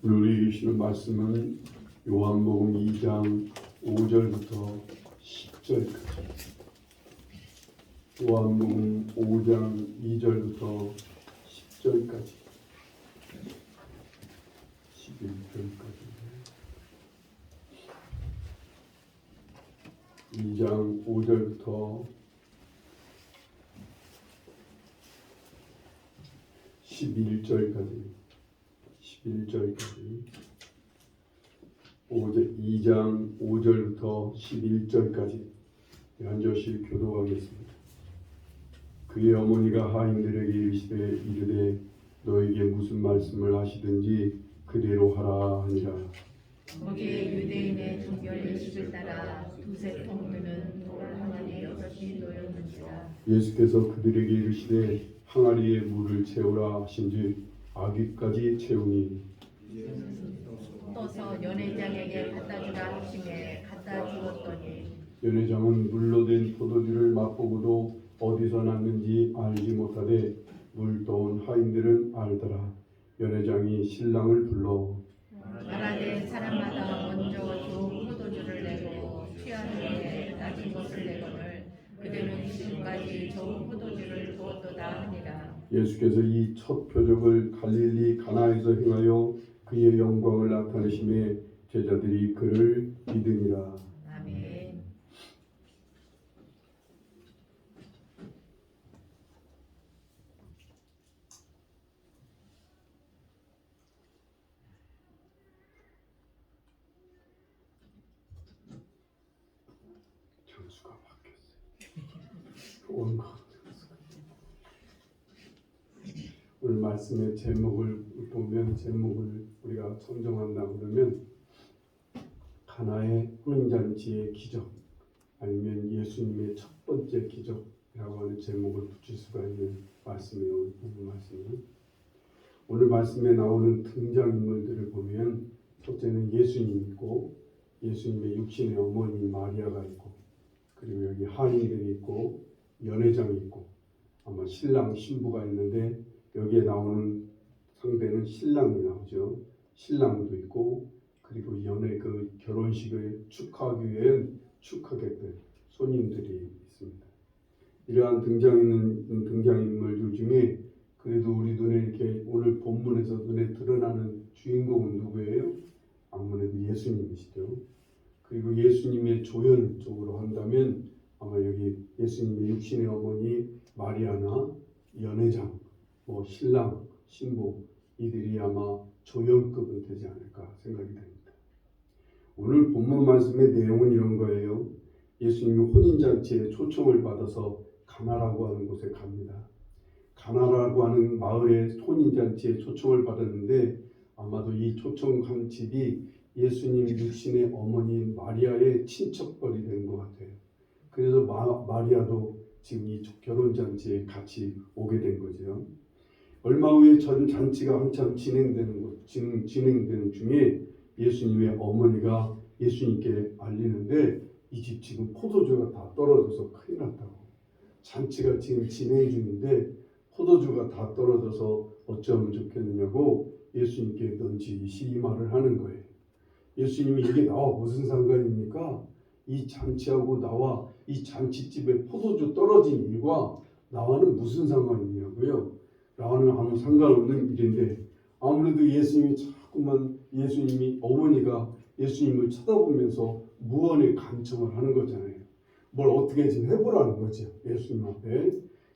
오늘 읽으시는 말씀은 요한복음 2장 5절부터 10절까지. 요한복음 5장 2절부터 10절까지, 11절까지. 2장 5절부터 11절까지. 2장 5절부터 11절까지 한 절씩 교독하겠습니다. 그의 어머니가 하인들에게 이르되 너에게 무슨 말씀을 하시든지 그대로 하라 하니라. 거기에 유대인의 종결 예식을 따라 두세 통 드는 돌 항아리 6이 놓였는지라. 예수께서 그들에게 이르시되 항아리에 물을 채우라 하신즉 아귀까지 채우니 떠서 연회장에게 갖다 주라 하시매 갖다 주었더니 연회장은 물로 된 포도주를 맛보고도 어디서 났는지 알지 못하되 물 떠온 하인들은 알더라. 연회장이 신랑을 불러 말하되 사람마다 먼저 좋은 포도주를 내고 취한 후에 낮은 것을 내거늘 그대는 지금까지 좋은 포도주를 두었도다 하니라. 예수께서 이 첫 표적을 갈릴리 가나에서 행하여 그의 영광을 나타내심에 제자들이 그를 믿으니라. 아멘. 장수가 바뀌었어요. 오늘 말씀의 제목을 보면, 제목을 우리가 선정한다 그러면 가나의 혼인잔치의 기적, 아니면 예수님의 첫 번째 기적이라고 하는 제목을 붙일 수가 있는 말씀이에요. 오늘 말씀은. 오늘 말씀에 나오는 등장인물들을 보면 첫째는 예수님이 있고, 예수님의 육신의 어머니 마리아가 있고, 그리고 여기 하인들이 있고, 연회장이 있고, 아마 신랑 신부가 있는데 여기에 나오는 상대는 신랑이 나오죠. 신랑도 있고, 그리고 연회 그 결혼식을 축하하기 위해 축하객들, 손님들이 있습니다. 이러한 등장인물들 중에 그래도 우리 눈에 이렇게 오늘 본문에서 눈에 드러나는 주인공은 누구예요? 아무래도 예수님이시죠. 그리고 예수님의 조연 쪽으로 한다면 아마 여기 예수님의 육신의 어머니 마리아나 연회장, 신랑, 신부, 이들이 아마 조연급은 되지 않을까 생각이 됩니다. 오늘 본문 말씀의 내용은 이런 거예요. 예수님이 혼인잔치에 초청을 받아서 가나라고 하는 곳에 갑니다. 가나라고 하는 마을에 혼인잔치에 초청을 받았는데 아마도 이 초청한 집이 예수님 육신의 어머니 마리아의 친척벌이 되는 것 같아요. 그래서 마리아도 지금 이 결혼잔치에 같이 오게 된 거죠. 얼마 후에 전 잔치가 한참 진행되는 중에 예수님의 어머니가 예수님께 알리는데 이 집 지금 포도주가 다 떨어져서 큰일 났다고. 잔치가 지금 진행 중인데 포도주가 다 떨어져서 어쩌면 좋겠느냐고 예수님께 넌지시 이 말을 하는 거예요. 예수님이 이게 나와 무슨 상관입니까? 이 잔치하고 나와 이 잔치집에 포도주 떨어진 일과 나와는 무슨 상관이냐고요? 나와는 아무 상관없는 일인데 아무래도 예수님이 어머니가 예수님을 쳐다보면서 무언의 간청을 하는 거잖아요. 뭘 어떻게 좀 해보라는 거죠. 예수님 앞에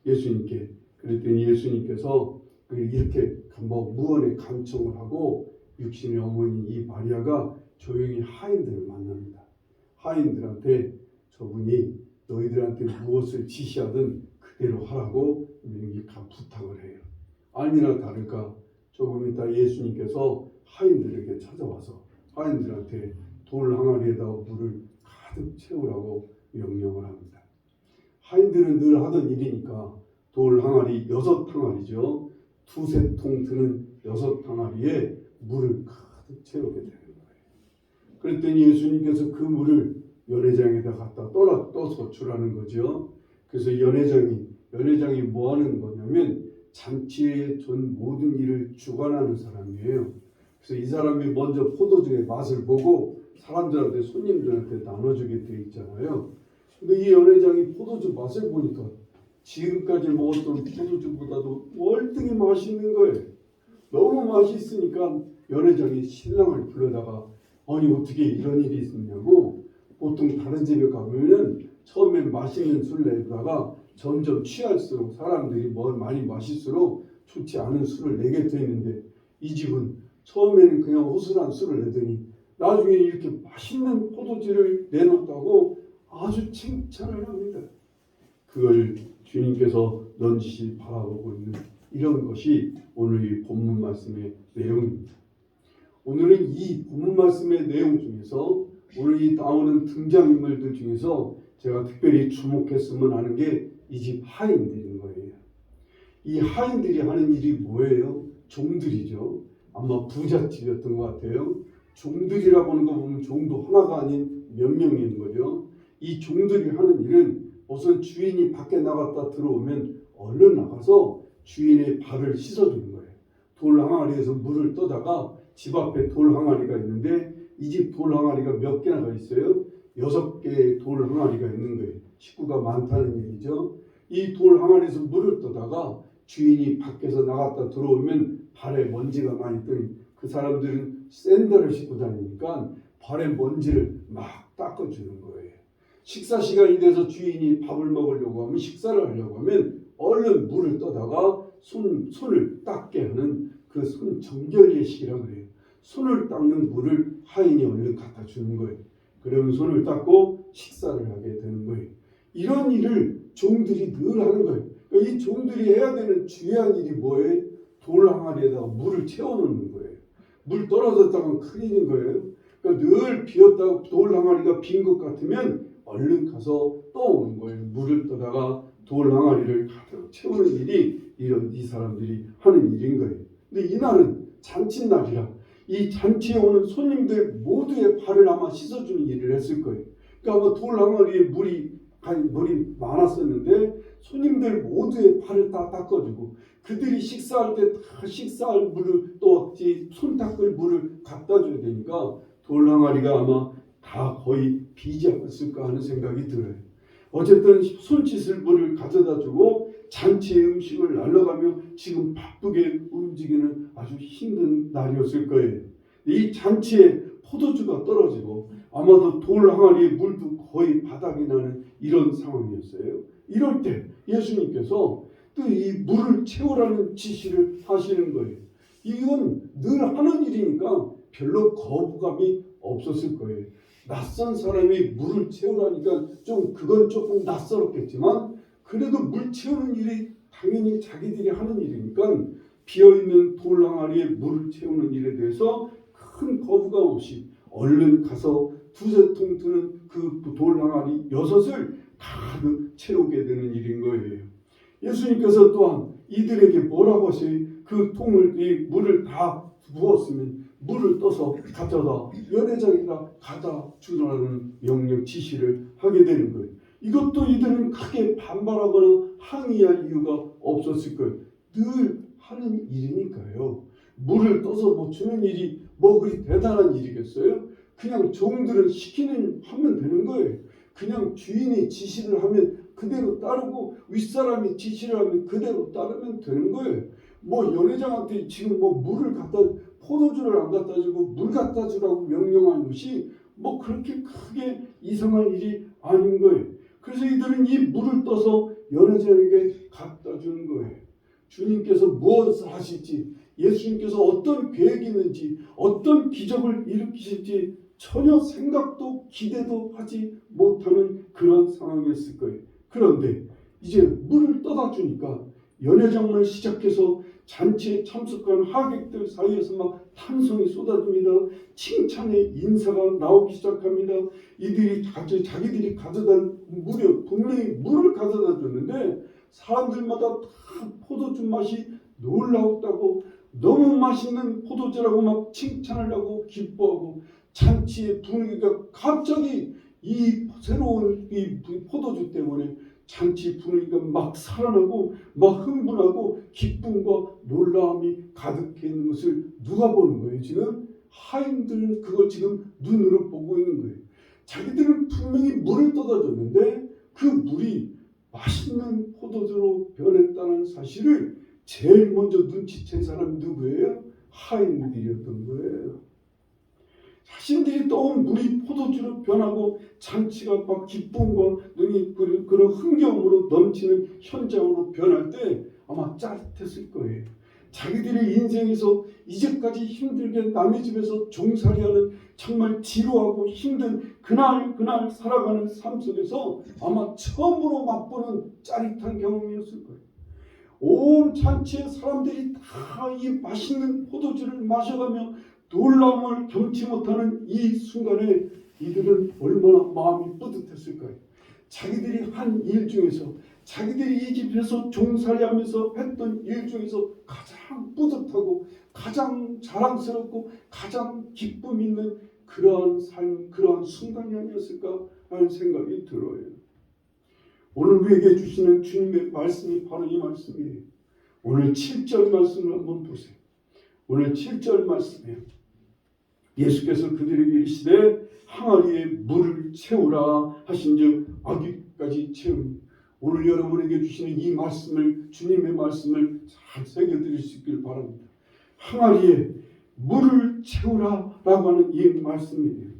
예수님께. 그랬더니 예수님께서 이렇게 무언의 간청을 하고 육신의 어머니 이 마리아가 조용히 하인들을 만납니다. 하인들한테 저분이 너희들한테 무엇을 지시하든 그대로 하라고 부탁을 해요. 아니나 다를까 조금 있다 예수님께서 하인들에게 찾아와서 하인들한테 돌 항아리에다 물을 가득 채우라고 명령을 합니다. 하인들은 늘 하던 일이니까 돌 항아리 6항아리죠. 두세 통 드는 6항아리에 물을 가득 채우게 되는 거예요. 그랬더니 예수님께서 그 물을 연회장에다 갖다 떠서 주라는 거죠. 그래서 연회장이 뭐 하는 거냐면 잔치의 전 모든 일을 주관하는 사람이에요. 그래서 이 사람이 먼저 포도주의 맛을 보고 사람들한테 손님들한테 나눠주게 돼 있잖아요. 근데 이 연회장이 포도주 맛을 보니까 지금까지 먹었던 포도주보다도 월등히 맛있는 거예요. 너무 맛있으니까 연회장이 신랑을 불러다가 아니 어떻게 이런 일이 있었냐고. 보통 다른 집에 가면은 처음엔 맛있는 술 내다가 점점 취할수록 사람들이 뭘 많이 마실수록 좋지 않은 술을 내게 되는데 이 집은 처음에는 그냥 호술한 술을 내더니 나중에 이렇게 맛있는 포도주를 내놓았다고 아주 칭찬을 합니다. 그걸 주님께서 넌지시 바라보고 있는 이런 것이 오늘 이 본문 말씀의 내용입니다. 오늘은 이 본문 말씀의 내용 중에서 오늘 이 나오는 등장인물들 중에서 제가 특별히 주목했으면 하는 게 이 집 하인들인 거예요. 이 하인들이 하는 일이 뭐예요? 종들이죠. 아마 부잣집이었던 것 같아요. 종들이라고 하는 거 보면 종도 하나가 아닌 몇 명이 있는 거죠. 이 종들이 하는 일은 우선 주인이 밖에 나갔다 들어오면 얼른 나가서 주인의 발을 씻어주는 거예요. 돌 항아리에서 물을 떠다가 집 앞에 돌 항아리가 있는데 이 집 돌 항아리가 몇 개나 있어요? 6개의 돌 항아리가 있는 거예요. 식구가 많다는 얘기죠. 이 돌 항아리에서 물을 떠다가 주인이 밖에서 나갔다 들어오면 발에 먼지가 많이 뜨니 그 사람들은 샌들을 신고 다니니까 발에 먼지를 막 닦아주는 거예요. 식사 시간이 돼서 주인이 밥을 먹으려고 하면 식사를 하려고 하면 얼른 물을 떠다가 손을 닦게 하는 그 손 정결 예식이라고 그래요. 손을 닦는 물을 하인이 얼른 갖다 주는 거예요. 그러면 손을 닦고 식사를 하게 되는 거예요. 이런 일을 종들이 늘 하는 거예요. 그러니까 이 종들이 해야 되는 중요한 일이 뭐예요? 돌 항아리에다가 물을 채워놓는 거예요. 물 떨어졌다면 큰일인 거예요. 그러니까 늘 비었다가 돌 항아리가 빈 것 같으면 얼른 가서 떠오는 거예요. 물을 떠다가 돌 항아리를 가득 채우는 일이 이 사람들이 하는 일인 거예요. 근데 이날은 잔칫날이라 이 잔치에 오는 손님들 모두의 발을 아마 씻어주는 일을 했을 거예요. 그러니까 아마 돌 항아리에 물이 많았었는데 손님들 모두의 발을 다 닦아주고 그들이 식사할 때 다 식사할 물을 또 손 닦을 물을 갖다 줘야 되니까 돌 항아리가 아마 다 거의 비지 않았을까 하는 생각이 들어요. 어쨌든 손 씻을 물을 가져다 주고 잔치의 음식을 날라가며 지금 바쁘게 움직이는 아주 힘든 날이었을 거예요. 이 잔치에 포도주가 떨어지고 아마도 돌 항아리에 물도 거의 바닥이 나는 이런 상황이었어요. 이럴 때 예수님께서 또 이 물을 채우라는 지시를 하시는 거예요. 이건 늘 하는 일이니까 별로 거부감이 없었을 거예요. 낯선 사람이 물을 채우라니까 그건 조금 낯설었겠지만 그래도 물 채우는 일이 당연히 자기들이 하는 일이니까 비어있는 돌 항아리에 물을 채우는 일에 대해서 큰 거부감 없이 얼른 가서 두세 통 드는 그 돌 항아리 6을 가득 채우게 되는 일인 거예요. 예수님께서 또한 이들에게 뭐라고 하세요? 그 통을 이 물을 다 부었으면 물을 떠서 가져다 연회장에다 가다 주라는 명령 지시를 하게 되는 거예요. 이것도 이들은 크게 반발하거나 항의할 이유가 없었을 거예요. 늘 하는 일이니까요. 물을 떠서 뭐 주는 일이 뭐 그리 대단한 일이겠어요? 그냥 종들은 하면 되는 거예요. 그냥 주인이 지시를 하면 그대로 따르고 윗사람이 지시를 하면 그대로 따르면 되는 거예요. 뭐 연회장한테 지금 뭐 물을 포도주를 안 갖다 주고 물 갖다 주라고 명령한 것이 뭐 그렇게 크게 이상한 일이 아닌 거예요. 그래서 이들은 이 물을 떠서 연회장에게 갖다 주는 거예요. 주님께서 무엇을 하실지, 예수님께서 어떤 계획이 있는지, 어떤 기적을 일으키실지 전혀 생각도 기대도 하지 못하는 그런 상황이었을 거예요. 그런데 이제 물을 떠다 주니까 연회장을 시작해서 잔치에 참석한 하객들 사이에서 막 탄성이 쏟아집니다. 칭찬의 인사가 나오기 시작합니다. 이들이 자기들이 가져다 분명히 물을 가져다 줬는데 사람들마다 다 포도주 맛이 놀라웠다고 너무 맛있는 포도주라고 막 칭찬을 하고 기뻐하고 잔치의 분위기가 갑자기 이 새로운 이 포도주 때문에 잔치 분위기가 막 살아나고 막 흥분하고 기쁨과 놀라움이 가득해 있는 것을 누가 보는 거예요? 지금 하인들은 그걸 지금 눈으로 보고 있는 거예요. 자기들은 분명히 물을 떠다 줬는데 그 물이 맛있는 포도주로 변했다는 사실을 제일 먼저 눈치챈 사람이 누구예요? 하인들이었던 거예요. 자신들이 떠온 물이 포도주로 변하고 잔치가 막 기쁨과 눈이 그런 흥겨움으로 넘치는 현장으로 변할 때 아마 짜릿했을 거예요. 자기들의 인생에서 이제까지 힘들게 남의 집에서 종살이하는 정말 지루하고 힘든 그날 살아가는 삶 속에서 아마 처음으로 맛보는 짜릿한 경험이었을 거예요. 온 잔치의 사람들이 다 이 맛있는 포도주를 마셔가며 놀라움을 경치 못하는 이 순간에 이들은 얼마나 마음이 뿌듯했을까요? 자기들이 한 일 중에서 자기들이 이 집에서 종살이하면서 했던 일 중에서 가장 뿌듯하고 가장 자랑스럽고 가장 기쁨 있는 그러한 삶, 그러한 순간이 아니었을까 하는 생각이 들어요. 오늘 우리에게 주시는 주님의 말씀이 바로 이 말씀이에요. 오늘 7절 말씀을 한번 보세요. 오늘 7절 말씀이에요. 예수께서 그들에게 이르시되 항아리에 물을 채우라 하신즉 아귀까지 채우니. 오늘 여러분에게 주시는 이 말씀을, 주님의 말씀을 잘 새겨드릴 수 있길 바랍니다. 항아리에 물을 채우라라고 하는 이 말씀이에요.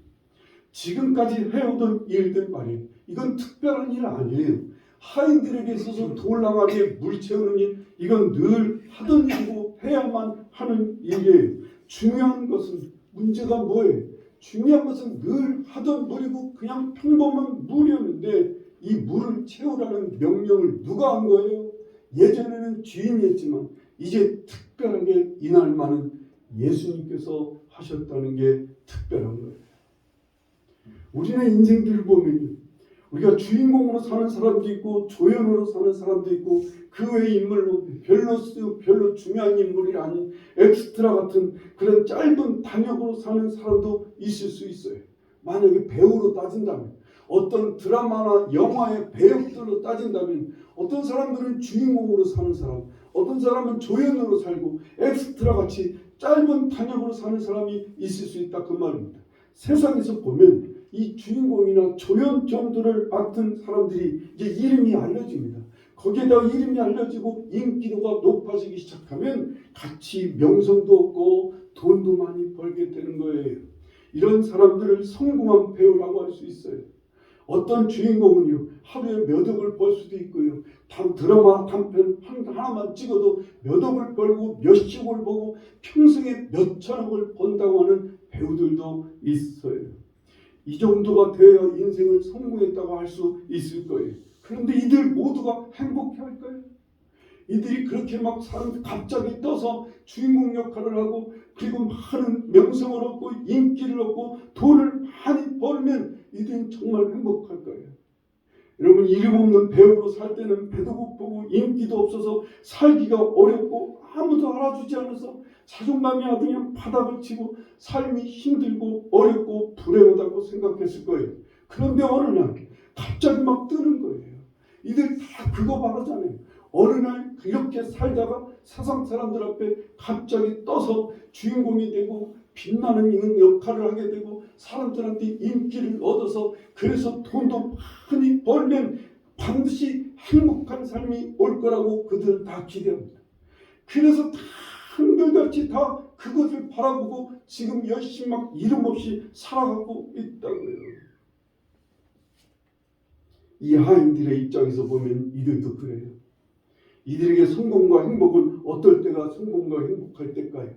지금까지 해오던 일들 말이에요. 이건 특별한 일 아니에요. 하인들에게 있어서 돌항아리에 물 채우는 일, 이건 늘 하던 일이고 해야만 하는 일이에요. 중요한 것은, 문제가 뭐예요? 중요한 것은 늘 하던 물이고 그냥 평범한 물이었는데 이 물을 채우라는 명령을 누가 한 거예요? 예전에는 주인이었지만 이제 특별하게 이날만은 예수님께서 하셨다는 게 특별한 거예요. 우리의 인생들을 보면 우리가 주인공으로 사는 사람도 있고 조연으로 사는 사람도 있고 그 외의 인물로 별로 중요한 인물이 아닌 엑스트라 같은 그런 짧은 단역으로 사는 사람도 있을 수 있어요. 만약에 배우로 따진다면, 어떤 드라마나 영화의 배역들로 따진다면 어떤 사람들은 주인공으로 사는 사람, 어떤 사람은 조연으로 살고 엑스트라 같이 짧은 단역으로 사는 사람이 있을 수 있다, 그 말입니다. 세상에서 보면 이 주인공이나 조연 정도를 맡은 사람들이 이제 이름이 알려집니다. 거기에다가 이름이 알려지고 인기도가 높아지기 시작하면 같이 명성도 얻고 돈도 많이 벌게 되는 거예요. 이런 사람들을 성공한 배우라고 할 수 있어요. 어떤 주인공은요, 하루에 몇 억을 벌 수도 있고요. 드라마 단편 하나만 찍어도 몇 억을 벌고 몇십억을 벌고 평생에 몇천억을 번다고 하는 배우들도 있어요. 이 정도가 되어야 인생을 성공했다고 할 수 있을 거예요. 그런데 이들 모두가 행복해 할까요? 이들이 그렇게 막 갑자기 떠서 주인공 역할을 하고 그리고 많은 명성을 얻고 인기를 얻고 돈을 많이 벌면 이들은 정말 행복할 거예요. 여러분, 이름 없는 배우로 살 때는 배도 고프고 인기도 없어서 살기가 어렵고 아무도 알아주지 않아서 자존감이 아주 그냥 바닥을 치고 삶이 힘들고 어렵고 불행하다고 생각했을 거예요. 그런데 어느 날 갑자기 막 뜨는 거예요. 이들 다 그거 말하잖아요. 어느 날 이렇게 살다가 세상 사람들 앞에 갑자기 떠서 주인공이 되고 빛나는 역할을 하게 되고 사람들한테 인기를 얻어서 그래서 돈도 많이 벌면 반드시 행복한 삶이 올 거라고 그들은 다 기대합니다. 그래서 다 한결같이 다 그것을 바라보고 지금 열심히 막 이름 없이 살아가고 있다고요. 이 하인들의 입장에서 보면 이들도 그래요. 이들에게 성공과 행복은 어떨 때가 성공과 행복할 때일까요?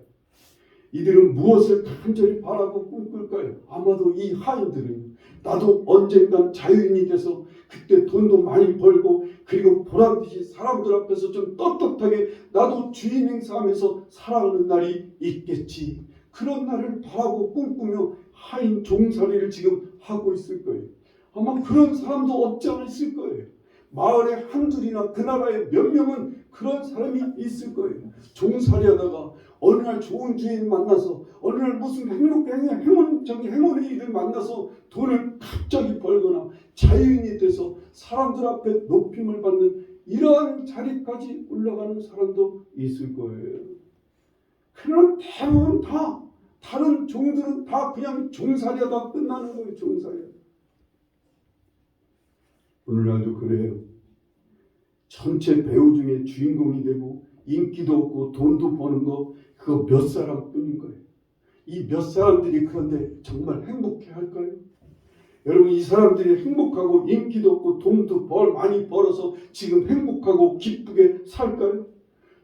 이들은 무엇을 간절히 바라고 꿈꿀까요? 아마도 이 하인들은 나도 언젠간 자유인이 돼서 그때 돈도 많이 벌고 그리고 보란듯이 사람들 앞에서 좀 떳떳하게 나도 주인 행사하면서 살아가는 날이 있겠지. 그런 날을 바라고 꿈꾸며 하인 종살이를 지금 하고 있을 거예요. 아마 그런 사람도 없지 않아 있을 거예요. 마을에 한둘이나 그 나라에 몇 명은 그런 사람이 있을 거예요. 종살이하다가 어느 날 좋은 주인 만나서 어느 날 무슨 행운의 일을 만나서 돈을 갑자기 벌거나 자유인이 돼서 사람들 앞에 높임을 받는 이러한 자리까지 올라가는 사람도 있을 거예요. 그러나 대부분 다 다른 종들은 다 그냥 종살이하다 끝나는 거예요. 종살이. 오늘날도 그래요. 전체 배우 중에 주인공이 되고 인기도 없고 돈도 버는 거 그거 몇 사람뿐인 거예요. 이 몇 사람들이 그런데 정말 행복해 할까요? 여러분, 이 사람들이 행복하고 인기도 없고 돈도 많이 벌어서 지금 행복하고 기쁘게 살까요?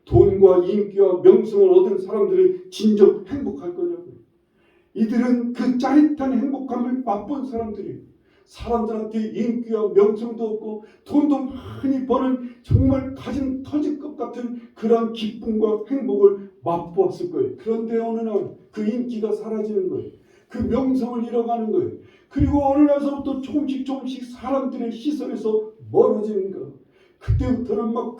돈과 인기와 명성을 얻은 사람들이 진정 행복할 거냐고요. 이들은 그 짜릿한 행복함을 맛본 사람들이에요. 사람들한테 인기와 명성도 없고 돈도 많이 버는 정말 가진 터질 것 같은 그런 기쁨과 행복을 맛보았을 거예요. 그런데 어느 날 그 인기가 사라지는 거예요. 그 명성을 잃어가는 거예요. 그리고 어느 날서부터 조금씩 사람들의 시선에서 멀어지는 거예요. 그때부터는 막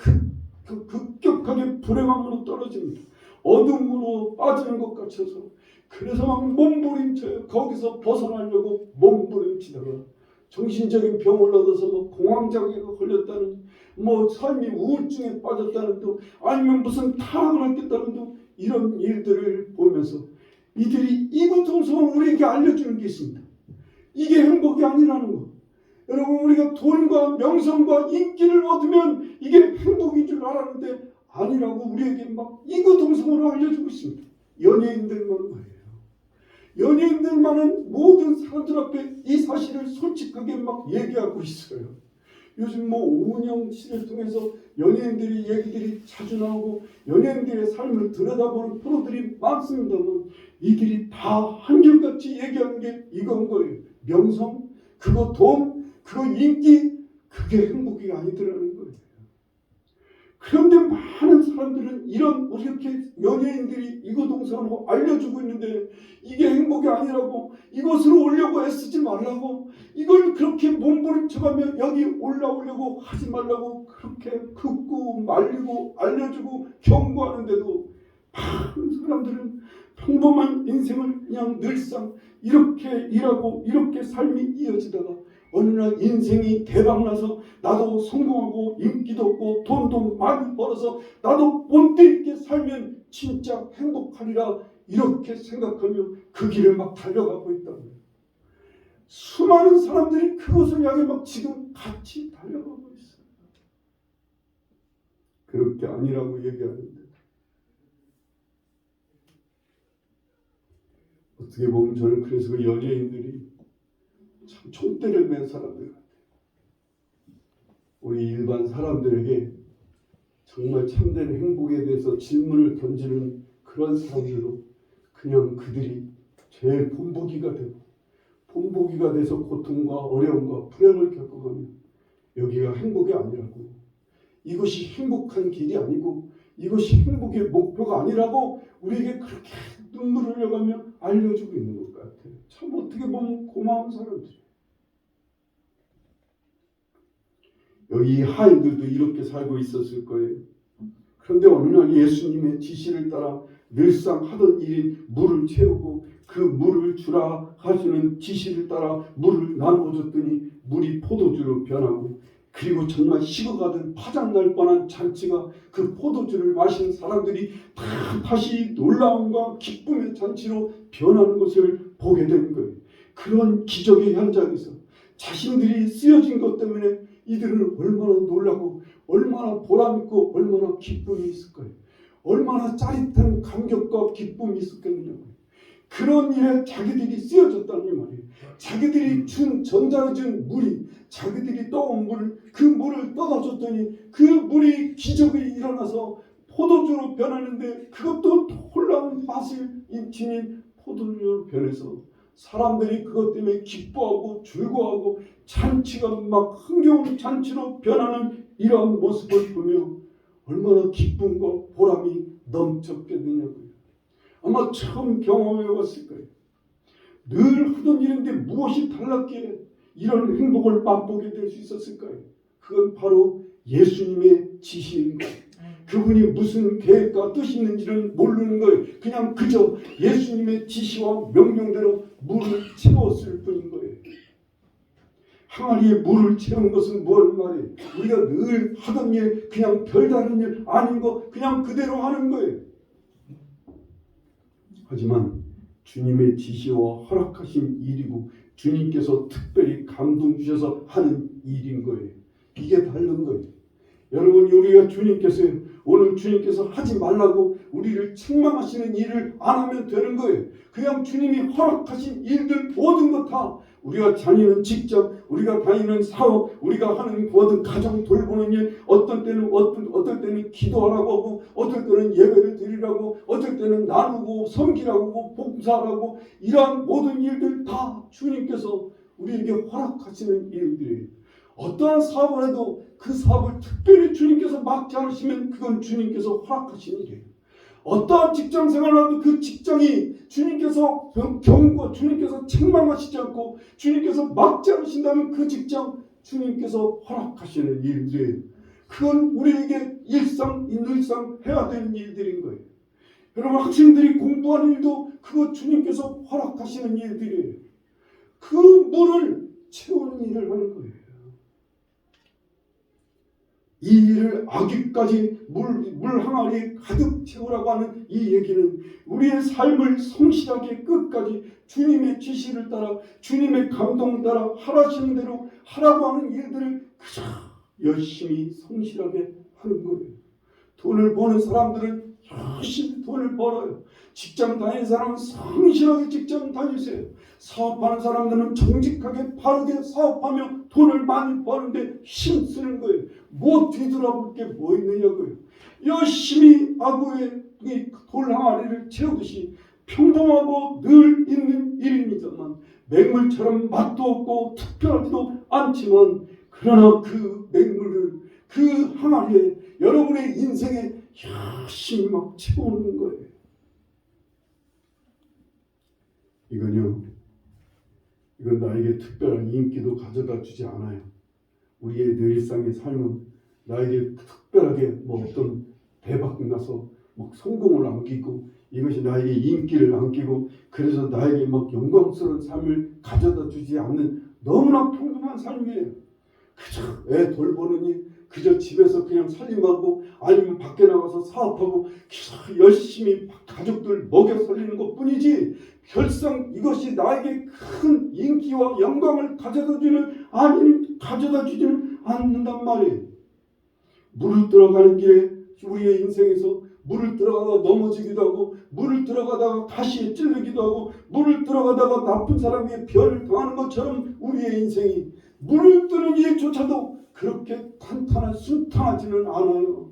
급격하게 불행함으로 떨어집니다. 어둠으로 빠지는 것 같아서 그래서 막 몸부림쳐요. 거기서 벗어나려고 몸부림치다가 정신적인 병을 얻어서 뭐 공황장애가 걸렸다는, 뭐 삶이 우울증에 빠졌다는 둥, 아니면 무슨 타락을 했다는 둥, 이런 일들을 보면서 이들이 이구동성을 우리에게 알려주는 게 있습니다. 이게 행복이 아니라는 거. 여러분, 우리가 돈과 명성과 인기를 얻으면 이게 행복인 줄 알았는데 아니라고 우리에게 막 이구동성으로 알려주고 있습니다. 연예인들만 말이에요. 연예인들만은 모든 사람들 앞에 이 사실을 솔직하게 막 얘기하고 있어요. 요즘 뭐 오은영 씨를 통해서 연예인들의 얘기들이 자주 나오고 연예인들의 삶을 들여다보는 프로들이 많습니다만 이들이 다 한결같이 얘기하는 게 이건 거예요. 명성, 그거 돈, 그거 인기, 그게 행복이 아니더라는 거예요. 그런데 많은 사람들은 이런 이렇게 연예인들이 이거동성으로 알려주고 있는데 이게 행복이 아니라고, 이것으로 오려고 애쓰지 말라고, 이걸 그렇게 몸부림쳐가며 여기 올라오려고 하지 말라고 그렇게 긋고 말리고 알려주고 경고하는데도 많은 사람들은 평범한 인생을 그냥 늘상 이렇게 일하고 이렇게 삶이 이어지다가 어느 날 인생이 대박나서 나도 성공하고 인기도 없고 돈도 많이 벌어서 나도 본때 있게 살면 진짜 행복하리라 이렇게 생각하며 그 길을 막 달려가고 있다고요. 수많은 사람들이 그것을 향해 막 지금 같이 달려가고 있어요. 그렇게 아니라고 얘기하는데 어떻게 보면 저는 그래서 그 연예인들이 참 총대를 맨 사람들 같아요. 우리 일반 사람들에게 정말 참된 행복에 대해서 질문을 던지는 그런 사람들로 그냥 그들이 제일 본보기가 되고 본보기가 돼서 고통과 어려움과 불행을 겪어가며 여기가 행복이 아니라고, 이것이 행복한 길이 아니고 이것이 행복의 목표가 아니라고 우리에게 그렇게 눈물을 흘려가며 알려주고 있는 것 같아요. 참 어떻게 보면 고마운 사람들이에요. 여기 하인들도 이렇게 살고 있었을 거예요. 그런데 어느 날 예수님의 지시를 따라 늘상 하던 일인 물을 채우고 그 물을 주라 하시는 지시를 따라 물을 나누어줬더니 물이 포도주로 변하고, 그리고 정말 식어가던 파장날 뻔한 잔치가 그 포도주를 마신 사람들이 다시 놀라움과 기쁨의 잔치로 변하는 것을 보게 되는 거예요. 그런 기적의 현장에서 자신들이 쓰여진 것 때문에 이들은 얼마나 놀라고 얼마나 보람있고 얼마나 기쁨이 있을 거예요. 얼마나 짜릿한 감격과 기쁨이 있었겠느냐고요. 그런 일에 자기들이 쓰여졌다는 말이에요. 자기들이 전달해준 물이, 자기들이 떠온 그 물을 떠다줬더니 그 물이 기적이 일어나서 포도주로 변하는데, 그것도 놀라운 맛을 지닌 포도주로 변해서 사람들이 그것 때문에 기뻐하고 즐거워하고 잔치가 막 흥겨운 잔치로 변하는 이러한 모습을 보며 얼마나 기쁨과 보람이 넘쳤게 되냐고요. 아마 처음 경험해 왔을 거예요. 늘 하던 일인데 무엇이 달랐기에 이런 행복을 맛보게 될 수 있었을까요? 그건 바로 예수님의 지시인 거예요. 그분이 무슨 계획과 뜻이 있는지는 모르는 거예요. 그냥 그저 예수님의 지시와 명령대로 물을 채웠을 뿐인 거예요. 항아리에 물을 채우는 것은 뭘 말해? 우리가 늘 하던 일, 그냥 별다른 일 아닌 거 그냥 그대로 하는 거예요. 하지만 주님의 지시와 허락하신 일이고 주님께서 특별히 감동 주셔서 하는 일인 거예요. 이게 다른 거예요. 여러분, 우리가 오늘 주님께서 하지 말라고 우리를 책망하시는 일을 안 하면 되는 거예요. 그냥 주님이 허락하신 일들 모든 것 다 우리가 다니는 직장, 우리가 다니는 사업, 우리가 하는 모든 가정 돌보는 일, 어떨 때는 기도하라고 하고, 어떨 때는 예배를 드리라고, 어떨 때는 나누고 섬기라고 봉사하라고, 이러한 모든 일들 다 주님께서 우리에게 허락하시는 일들이에요. 어떠한 사업을 해도 그 사업을 특별히 주님께서 막지 않으시면 그건 주님께서 허락하신 일이에요. 어떠한 직장 생활을 해도 그 직장이 주님께서 경고, 주님께서 책망하시지 않고 주님께서 막지 않으신다면 그 직장 주님께서 허락하시는 일들이에요. 그건 우리에게 늘상 해야 되는 일들인 거예요. 여러분, 학생들이 공부하는 일도 그거 주님께서 허락하시는 일들이에요. 그 물을 채우는 일을 하는 거예요. 이 일을 아기까지 물 항아리에 가득 채우라고 하는 이 얘기는 우리의 삶을 성실하게 끝까지 주님의 지시를 따라 주님의 감동을 따라 하라시는 대로 하라고 하는 일들을 그저 열심히 성실하게 하는 거예요. 돈을 버는 사람들은 열심히 돈을 벌어요. 직장 다니는 사람은 성실하게 직장 다니세요. 사업하는 사람들은 정직하게 바르게 사업하며 돈을 많이 버는데 힘쓰는 거예요. 뭐 뒤돌아볼 게 뭐 있느냐고요. 열심히 아구의 돌 항아리를 채우듯이 평범하고 늘 있는 일입니다만, 맹물처럼 맛도 없고 특별하지도 않지만, 그러나 그 맹물을 그 항아리에 여러분의 인생에 열심히 막 채우는 거예요. 이건 나에게 특별한 인기도 가져다 주지 않아요. 우리의 늘상의 삶은 나에게 특별하게 어떤 대박 나서 성공을 안기고, 이것이 나에게 인기를 안기고, 그래서 나에게 영광스러운 삶을 가져다 주지 않는 너무나 평범한 삶이에요. 그저 애 돌보느니, 그저 집에서 그냥 살림하고, 아니면 밖에 나가서 사업하고, 그저 열심히 가족들 먹여 살리는 것 뿐이지, 결상 이것이 나에게 큰 인기와 영광을 가져다 주지는 않는단 말이에요. 물을 들어가는 길에 우리의 인생에서 물을 들어가다가 넘어지기도 하고, 물을 들어가다가 가시에 찔리기도 하고, 물을 들어가다가 나쁜 사람에게 변을 당하는 것처럼 우리의 인생이 물을 뜨는 일조차도 그렇게 순탄하지는 않아요.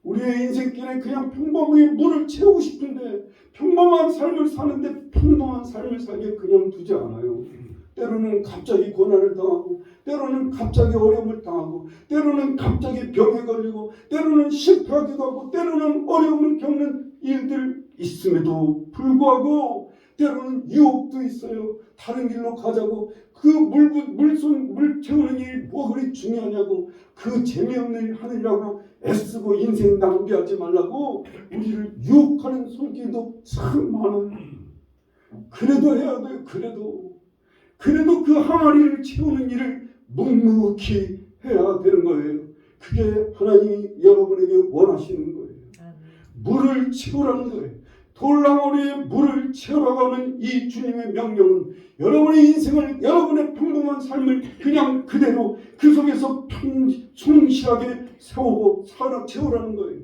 우리의 인생길에 그냥 평범하게 물을 채우고 싶은데, 평범한 삶을 사는데 평범한 삶을 살게 그냥 두지 않아요. 때로는 갑자기 고난을 당하고, 때로는 갑자기 어려움을 당하고, 때로는 갑자기 병에 걸리고, 때로는 실패하기도 하고, 때로는 어려움을 겪는 일들 있음에도 불구하고, 때로는 유혹도 있어요. 다른 길로 가자고, 그 물 채우는 일이 뭐 그리 중요하냐고, 그 재미없는 일 하느라고 애쓰고 인생 낭비하지 말라고 우리를 유혹하는 손길도 참 많아요. 그래도 해야 돼요. 그래도 그 항아리를 채우는 일을 묵묵히 해야 되는 거예요. 그게 하나님이 여러분에게 원하시는 거예요. 물을 채우라는 거예요. 돌항아리에 물을 채우라고 하는 이 주님의 명령은 여러분의 인생을, 여러분의 평범한 삶을 그냥 그대로 그 속에서 성실하게 채우라는 거예요.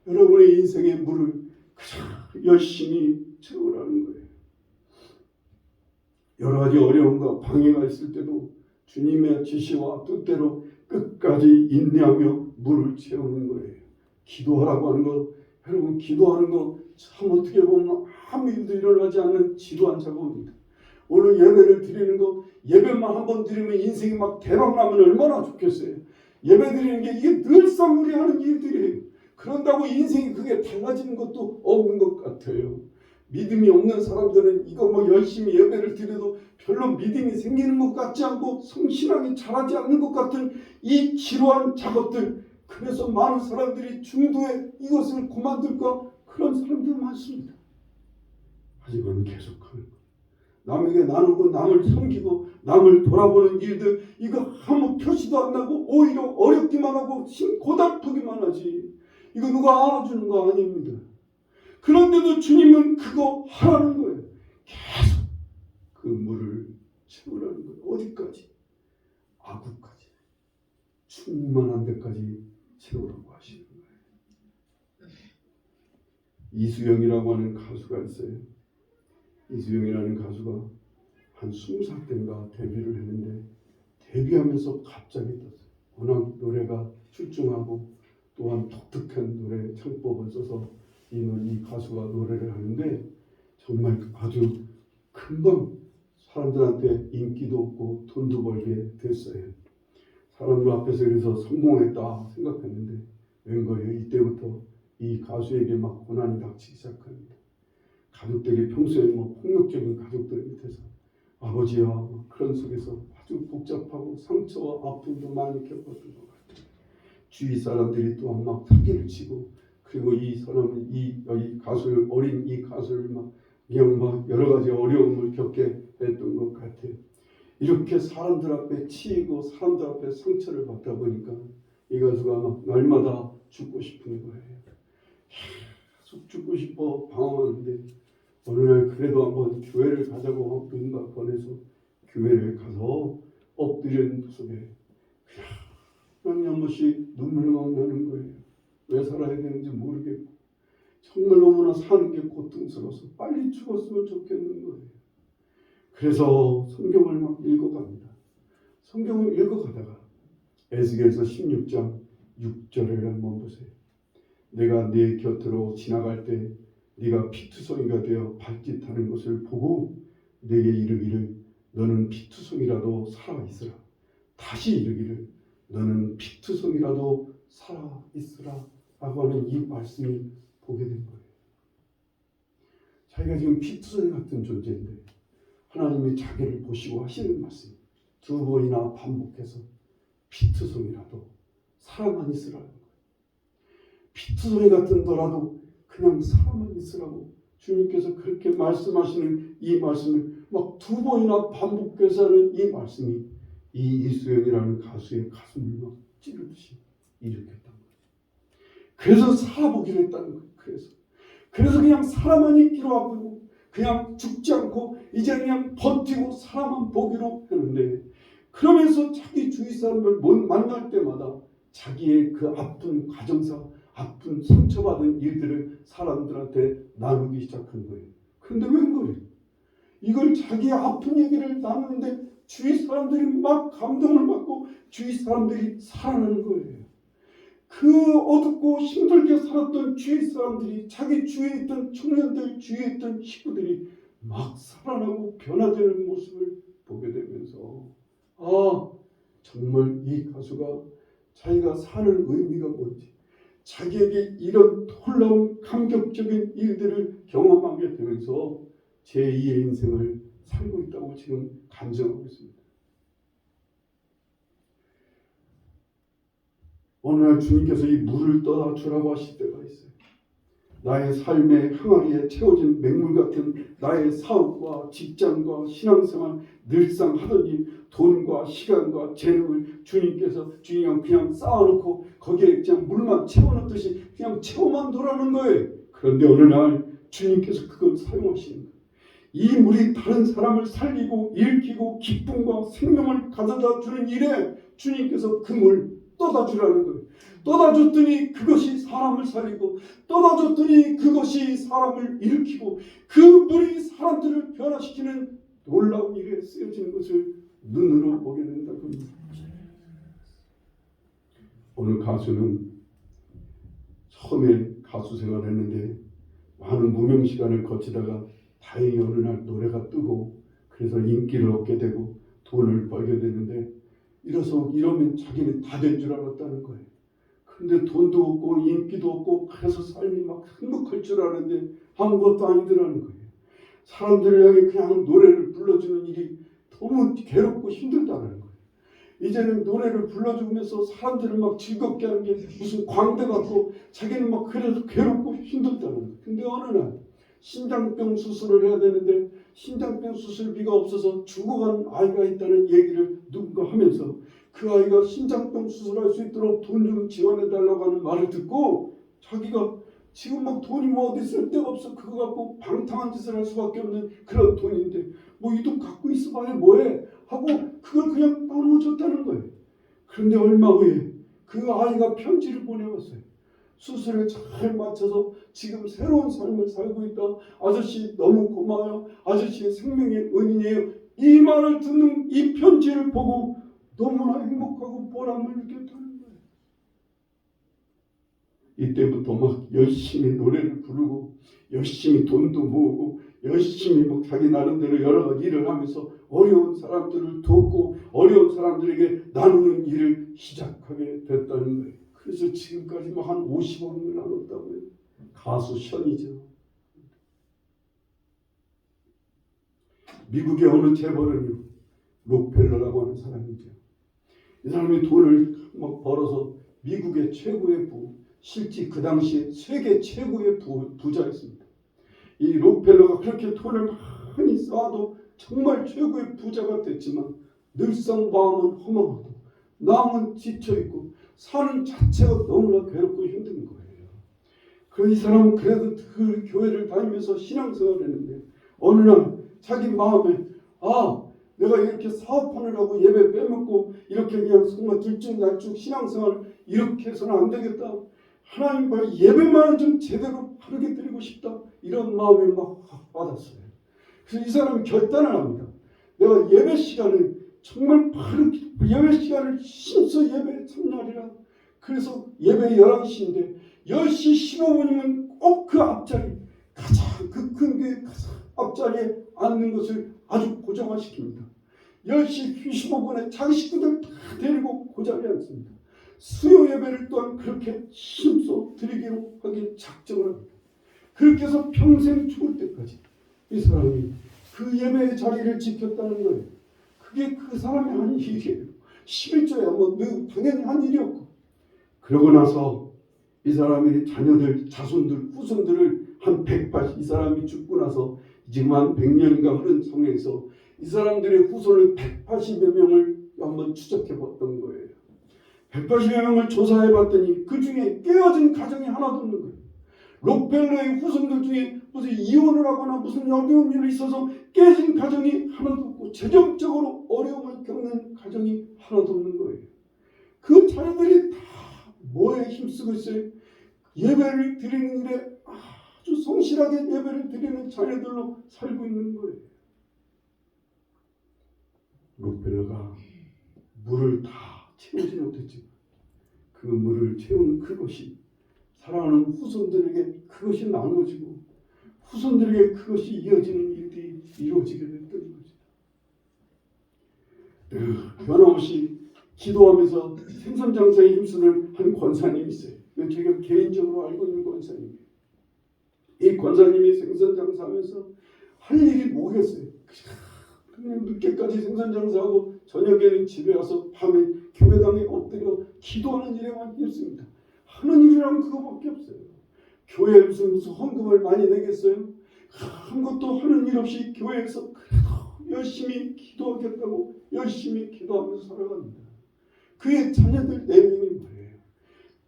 여러분의 인생의 물을 그냥 열심히 채우라는 거예요. 여러 가지 어려움과 방해가 있을 때도 주님의 지시와 뜻대로 끝까지 인내하며 물을 채우는 거예요. 기도하라고 하는 것, 여러분, 기도하는 거 참 어떻게 보면 아무 일도 일어나지 않는 지루한 작업입니다. 오늘 예배를 드리는 거, 예배만 한번 드리면 인생이 대박 나면 얼마나 좋겠어요. 예배 드리는 게 이게 늘상 우리 하는 일들이에요. 그런다고 인생이 그게 달라지는 것도 없는 것 같아요. 믿음이 없는 사람들은 이거 열심히 예배를 드려도 별로 믿음이 생기는 것 같지 않고 성실하게 잘하지 않는 것 같은 이 지루한 작업들, 그래서 많은 사람들이 중도에 이것을 그만둘까 그런 사람들 많습니다. 하지만 계속하는 것, 남에게 나누고 남을 섬기고 남을 돌아보는 일들, 이거 아무 표시도 안 나고 오히려 어렵기만 하고 고달프기만 하지. 이거 누가 알아주는 거 아닙니다. 그런데도 주님은 그거 하라는 거예요. 계속 그 물을 채우라는 거예요. 어디까지? 아구까지. 충만한 데까지 채우라고 하시는 거예요. 이수영이라고 하는 가수가 있어요. 이수영이라는 가수가 한 20살 때인가 데뷔를 했는데, 데뷔하면서 갑자기 떴어요. 워낙 노래가 출중하고 또한 독특한 노래 창법을 써서 이 가수가 노래를 하는데 정말 아주 금방 사람들한테 인기도 없고 돈도 벌게 됐어요. 사람들 앞에서 그래서 성공했다 생각했는데 웬걸요, 이때부터 이 가수에게 막 고난이 닥치기 시작합니다. 가족들이 평소에 뭐 폭력적인 가족들 밑에서 아버지와 그런 속에서 아주 복잡하고 상처와 아픔도 많이 겪었던 것 같아요. 주위 사람들이 또 막 사기를 치고, 그리고 이 사람은 이 가수를, 어린 이 가수를 막 그냥 막 여러 가지 어려움을 겪게 했던 것 같아요. 이렇게 사람들 앞에 치이고 사람들 앞에 상처를 받다 보니까 이 가수가 막 날마다 죽고 싶은 거예요. 계속 죽고 싶어 방황하는데 어느 날 그래도 한번 교회를 가자고 누군가 보내서 교회를 가서 엎드린 속에 그냥 한 번씩 눈물이 막 나는 거예요. 왜 살아야 되는지 모르겠고 정말 너무나 사는 게 고통스러워서 빨리 죽었으면 좋겠는 거예요. 그래서 성경을 막 읽어갑니다. 성경을 읽어가다가 에스겔서 16장 6절을 한번 보세요. 내가 네 곁으로 지나갈 때 네가 피투성이가 되어 발짓하는 것을 보고 내게 이르기를 너는 피투성이라도 살아있으라. 다시 이르기를 너는 피투성이라도 살아있으라 라고 하는 이 말씀을 보게 된 거예요. 자기가 지금 피투성 같은 존재인데 하나님이 자기를 보시고 하시는 말씀 두 번이나 반복해서 피투성이라도 살아만 있으라는 거예요. 피투성이 같은 너라도 그냥 살아만 있으라고 주님께서 그렇게 말씀하시는 이 말씀을 막 두 번이나 반복해서 하는 이 말씀이 이 이수영이라는 가수의 가슴을 막 찌르듯이 일으켰다는 거예요. 그래서 살아보기로 했다는 거예요. 그래서 그냥 살아만 있기로 하고 그냥 죽지 않고 이제 그냥 버티고 살아만 보기로 했는데, 그러면서 자기 주위 사람을 만날 때마다 자기의 그 아픈 가정사, 아픈 상처받은 일들을 사람들한테 나누기 시작한 거예요. 그런데 웬걸요? 이걸 자기의 아픈 얘기를 나누는데 주위 사람들이 막 감동을 받고 주위 사람들이 살아나는 거예요. 그 어둡고 힘들게 살았던 주위 사람들이, 자기 주위에 있던 청년들, 주위에 있던 식구들이 막 살아나고 변화되는 모습을 보게 되면서 정말 이 가수가 자기가 사는 의미가 뭔지, 자기에게 이런 놀라운 감격적인 일들을 경험하게 되면서 제2의 인생을 살고 있다고 지금 간증하고 있습니다. 어느 날 주님께서 이 물을 떠다 주라고 하실 때가 있어요. 나의 삶의 항아리에 채워진 맹물 같은 나의 사업과 직장과 신앙생활, 늘상 하던 일, 돈과 시간과 재능을 주님께서 그냥 쌓아놓고 거기에 그냥 물만 채워넣듯이 그냥 채워만 두라는 거예요. 그런데 어느 날 주님께서 그걸 사용하시는 거예요. 이 물이 다른 사람을 살리고 일으키고 기쁨과 생명을 가져다 주는 일에 주님께서 그 물 떠다 주라는 거예요. 떠다 줬더니 그것이 사람을 살리고, 떠다 줬더니 그것이 사람을 일으키고, 그 물이 사람들을 변화시키는 놀라운 일에 쓰여지는 것을 눈으로 보게 된다고 합니다. 오늘 가수는 처음에 가수 생활을 했는데 많은 무명 시간을 거치다가 다행히 어느 날 노래가 뜨고 그래서 인기를 얻게 되고 돈을 벌게 되는데, 이러면 자기는 다 된 줄 알았다는 거예요. 근데 돈도 없고 인기도 없고 그래서 삶이 막 행복할 줄 알았는데 아무것도 아니더라는 거예요. 사람들을 향해 그냥 노래를 불러주는 일이 너무 괴롭고 힘들다는 거예요. 이제는 노래를 불러주면서 사람들을 막 즐겁게 하는 게 무슨 광대 같고 자기는 막 그래서 괴롭고 힘들다는 거예요. 근데 어느 날 심장병 수술을 해야 되는데 심장병 수술비가 없어서 죽어간 아이가 있다는 얘기를 누군가 하면서 그 아이가 심장병 수술할 수 있도록 돈 좀 지원해 달라고 하는 말을 듣고 자기가 지금 막 돈이 뭐 어디 쓸 데가 없어 그거 갖고 방탕한 짓을 할 수밖에 없는 그런 돈인데 뭐 이 돈 갖고 있어봐야 뭐해 하고 그걸 그냥 나눠줬다는 거예요. 그런데 얼마 후에 그 아이가 편지를 보내왔어요. 수술을 잘 맞춰서 지금 새로운 삶을 살고 있다. 아저씨 너무 고마워요. 아저씨의 생명의 은인이에요. 이 말을 듣는 이 편지를 보고 너무나 행복하고 보람을 느꼈다는 거예요. 이때부터 막 열심히 노래를 부르고 열심히 돈도 모으고 열심히 막 자기 나름대로 여러 가지 일을 하면서 어려운 사람들을 돕고 어려운 사람들에게 나누는 일을 시작하게 됐다는 거예요. 그래서 지금까지 뭐 한 50원을 나눴다고요. 가수 션이죠. 미국의 어느 재벌은요, 록펠러라고 하는 사람이죠. 이 사람이 돈을 막 벌어서 미국의 최고의 실제 그 당시에 세계 최고의 부자였습니다. 이 록펠러가 그렇게 돈을 많이 쌓아도 정말 최고의 부자가 됐지만 늘상 마음은 허망하고 마음은 지쳐있고 사는 자체가 너무나 괴롭고 힘든 거예요. 그래서 이 사람은 그래도 그 교회를 다니면서 신앙생활을 했는데 어느 날 자기 마음에 내가 이렇게 사업하느라고 예배 빼먹고 이렇게 그냥 정말 들쭉날쭉 신앙생활 이렇게 해서는 안 되겠다. 하나님과 예배만은 좀 제대로 바르게 드리고 싶다. 이런 마음이 막 받았어요. 그래서 이 사람이 결단을 합니다. 내가 예배 시간을 정말 바르게 예배 시간을 힘써 예배에 참여하리라. 그래서 예배 11시인데 10시 15분이면 꼭 그 앞자리 가장 그 큰 교회 가장 앞자리에 앉는 것을 아주 고정화시킵니다. 10시 15분에 자기 식구들 다 데리고 그 자리에 앉습니다. 수요 예배를 또한 그렇게 힘써 드리기로 하게 작정을 합니다. 그렇게 해서 평생 죽을 때까지 이 사람이 그 예배의 자리를 지켰다는 거예요. 그게 그 사람이 한 일이에요. 11조야 뭐 당연히 한 일이었고. 그러고 나서 이 사람이 자녀들, 자손들, 후손들을 한 180, 이 사람이 죽고 나서 지금 한 100년인가 흐른 성에서 이 사람들의 후손을 180여 명을 한번 추적해 봤던 거예요. 180여 명을 조사해 봤더니 그 중에 깨어진 가정이 하나도 없는 거예요. 록펠러의 후손들 중에 무슨 이혼을 하거나 무슨 어려운 일이 있어서 깨진 가정이 하나도 없고 재정적으로 어려움을 겪는 가정이 하나도 없는 거예요. 그 자녀들이 다 뭐에 힘쓰고 있어요? 예배를 드리는 일에 아주 성실하게 예배를 드리는 자녀들로 살고 있는 거예요. 록펠러가 물을 다 채우지 못했지만 그 물을 채우는 그것이 사랑하는 후손들에게 그것이 나눠지고 후손들에게 그것이 이어지는 일들이 이루어지게 됐던 거죠. 변함없이 기도하면서 생선장사에 힘쓰는 한 권사님이 있어요. 제가 개인적으로 알고 있는 권사님이에요. 이 권사님이 생선장사하면서 할 일이 뭐겠어요? 그냥 늦게까지 생선장사하고 저녁에는 집에 와서 밤에 교회당에 엎드려 기도하는 일에만 있습니다. 하는 일이란 그거밖에 없어요. 교회에 무슨 헌금을 많이 내겠어요? 아무것도 하는 일 없이 교회에서 그래도 열심히 기도하겠다고 열심히 기도하면서 살아갑니다. 그의 자녀들 4명이 뭐예요?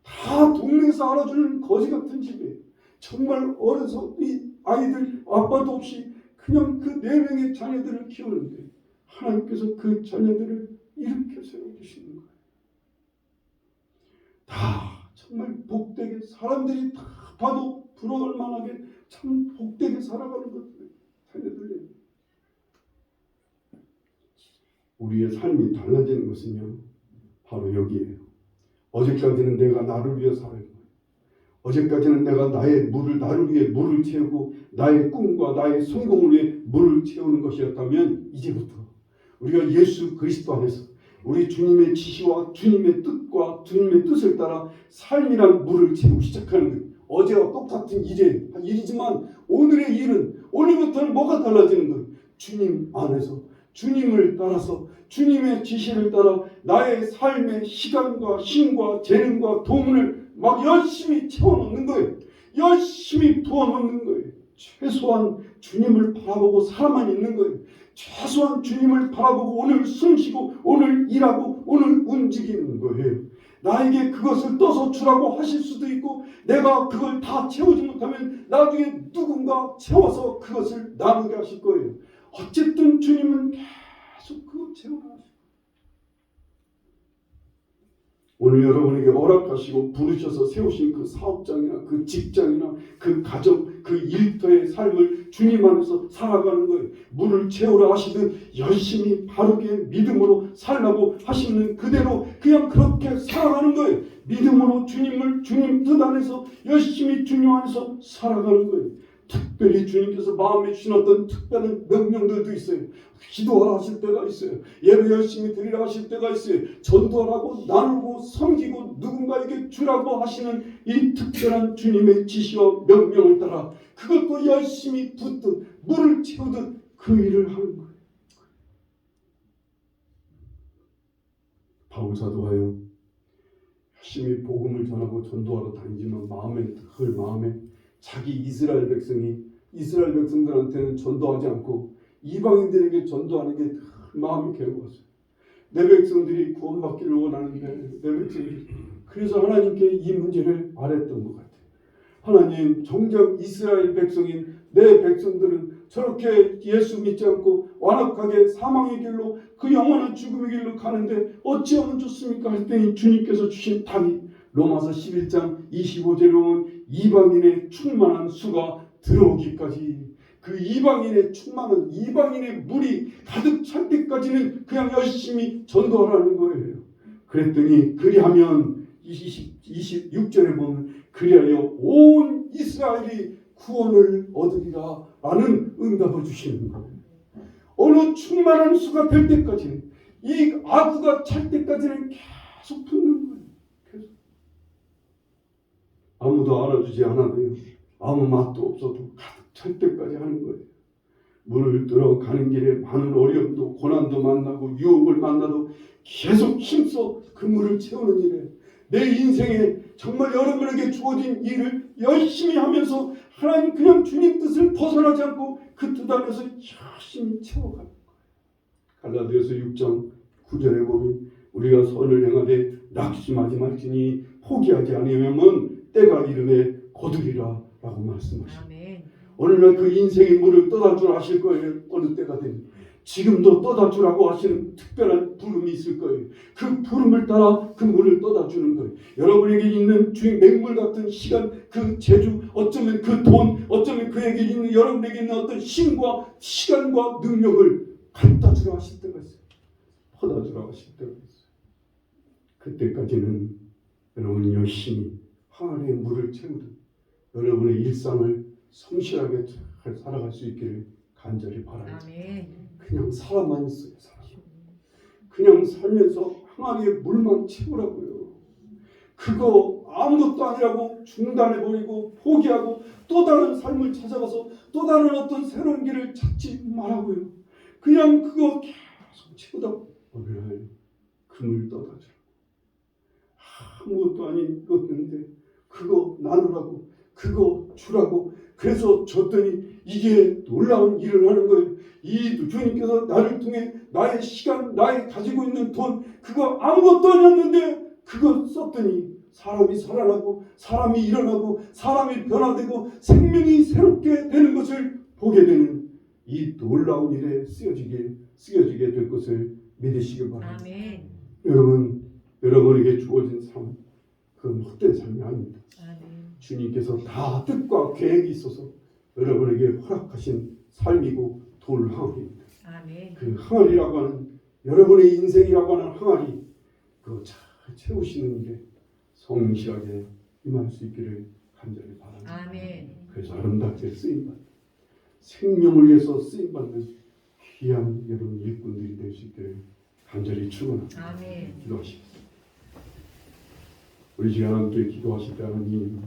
다 동네에서 알아주는 거지 같은 집이에요. 정말 어려서 이 아이들 아빠도 없이 그냥 그 4명의 자녀들을 키우는데 하나님께서 그 자녀들을 이렇게 세워주시는 거예요. 다 정말 복되게 사람들이 다 봐도 부러울 만하게 참 복되게 살아가는 것들 자녀들. 우리의 삶이 달라지는 것은요 바로 여기에요. 어제까지는 내가 나를 위해 살았고 어제까지는 내가 나를 위해 물을 채우고 나의 꿈과 나의 성공을 위해 물을 채우는 것이었다면 이제부터 우리가 예수 그리스도 안에서 우리 주님의 지시와 주님의 뜻과 주님의 뜻을 따라 삶이란 물을 채우기 시작하는 거예요. 어제와 똑같은 일이지만 오늘의 일은 오늘부터는 뭐가 달라지는 거예요? 주님 안에서 주님을 따라서 주님의 지시를 따라 나의 삶의 시간과 힘과 재능과 도움을 막 열심히 채워넣는 거예요. 열심히 부어넣는 거예요. 최소한 주님을 바라보고 살아만 있는 거예요. 최소한 주님을 바라보고 오늘 숨쉬고 오늘 일하고 오늘 움직이는 거예요. 나에게 그것을 떠서 주라고 하실 수도 있고 내가 그걸 다 채우지 못하면 나중에 누군가 채워서 그것을 나누게 하실 거예요. 어쨌든 주님은 계속 그거 채워나가실 거예요. 오늘 여러분에게 허락하시고 부르셔서 세우신 그 사업장이나 그 직장이나 그 가정, 그 일터의 삶을 주님 안에서 살아가는 거예요. 물을 채우라 하시듯 열심히 바르게 믿음으로 살라고 하시는 그대로 그냥 그렇게 살아가는 거예요. 믿음으로 주님 뜻 안에서 열심히 주님 안에서 살아가는 거예요. 특별히 주님께서 마음에 주신 어떤 특별한 명령들도 있어요. 기도하라 하실 때가 있어요. 예배 열심히 드리라 하실 때가 있어요. 전도하라고 나누고 섬기고 누군가에게 주라고 하시는 이 특별한 주님의 지시와 명령을 따라 그것도 열심히 붓듯 물을 채우듯 그 일을 하는 거예요. 바울 사도가요. 열심히 복음을 전하고 전도하러 다니지만 마음에 자기 이스라엘 백성들한테는 전도하지 않고 이방인들에게 전도하는 게 마음이 괴로웠어요. 내 백성들이 구원받기를 원하는데 내 백성들이 그래서 하나님께 이 문제를 말했던 것 같아요. 하나님, 정작 이스라엘 백성인 내 백성들은 저렇게 예수 믿지 않고 완악하게 사망의 길로 그 영원한 죽음의 길로 가는데 어찌하면 좋습니까? 했더니 주님께서 주신 답이 로마서 11장 25절에 보면 이방인의 충만한 수가 들어오기까지 그 이방인의 충만한 이방인의 물이 가득 찰 때까지는 그냥 열심히 전도하라는 거예요. 그랬더니 그리하면 26절에 보면 그리하여 온 이스라엘이 구원을 얻으리라 라는 응답을 주시는 거예요. 어느 충만한 수가 될 때까지는 이 아구가 찰 때까지는 계속 붓는 거예요. 계속. 아무도 알아주지 않아도요. 아무 맛도 없어도 가득 찰 때까지 하는 거예요. 물을 들어가는 길에 많은 어려움도 고난도 만나고 유혹을 만나도 계속 힘써 그 물을 채우는 일에 내 인생에 정말 여러분에게 주어진 일을 열심히 하면서 하나님 그냥 주님 뜻을 벗어나지 않고 그 뜻 안에서 열심히 채워가는 거예요. 갈라디아서 6장 9절에 보면 우리가 선을 행하되 낙심하지 말지니 포기하지 아니하면 때가 이르매 거두리라 라고 말씀하십니다. 오늘날 그 인생의 물을 떠다주라 하실 거예요. 어느 때가 되면 지금도 떠다주라고 하시는 특별한 부름이 있을 거예요. 그 부름을 따라 그 물을 떠다주는 거예요. 여러분에게 있는 주의 맹물 같은 시간, 그 재주, 어쩌면 그 돈, 어쩌면 그에게 있는 여러분에게 있는 어떤 힘과 시간과 능력을 갖다 주라 하실 때가 있어요. 퍼다주라 하실 때가 있어요. 그때까지는 여러분이 열심히 항아리에 물을 채우듯 여러분의 일상을 성실하게 잘 살아갈 수 있기를 간절히 바랍니다. 그냥 살아만 있어요. 그냥 살면서 항아리에 물만 채우라고요. 그거 아무것도 아니라고 중단해버리고 포기하고 또 다른 삶을 찾아가서 또 다른 어떤 새로운 길을 찾지 말라고요. 그냥 그거 계속 채우다 보면 금을 떠다주라고. 아무것도 아닌 것인데 그거 나누라고 그거 주라고. 그래서 줬더니 이게 놀라운 일을 하는 거예요. 이 주님께서 나를 통해 나의 시간, 나의 가지고 있는 돈 그거 아무것도 아니었는데 그거 썼더니 사람이 살아나고 사람이 일어나고 사람이 변화되고 생명이 새롭게 되는 것을 보게 되는 이 놀라운 일에 쓰여지게 될 것을 믿으시기 바랍니다. 아멘. 여러분에게 주어진 삶 그 헛된 삶이 아닙니다. 주님께서 다 뜻과 계획이 있어서 여러분에게 허락하신 삶이고 도를 항아리입니다. 그 항아리라고 하는 여러분의 인생이라고 하는 항아리 그거 잘 채우시는 일에 성실하게 임할 수 있기를 간절히 바랍니다. 그래서 아름답게 쓰임받는 생명을 위해서 쓰임받는 귀한 여러분 일꾼들이 될 수 있기를 간절히 축원합니다. 기도하시겠습니다. 우리 시간 함께 기도하실 때 하나님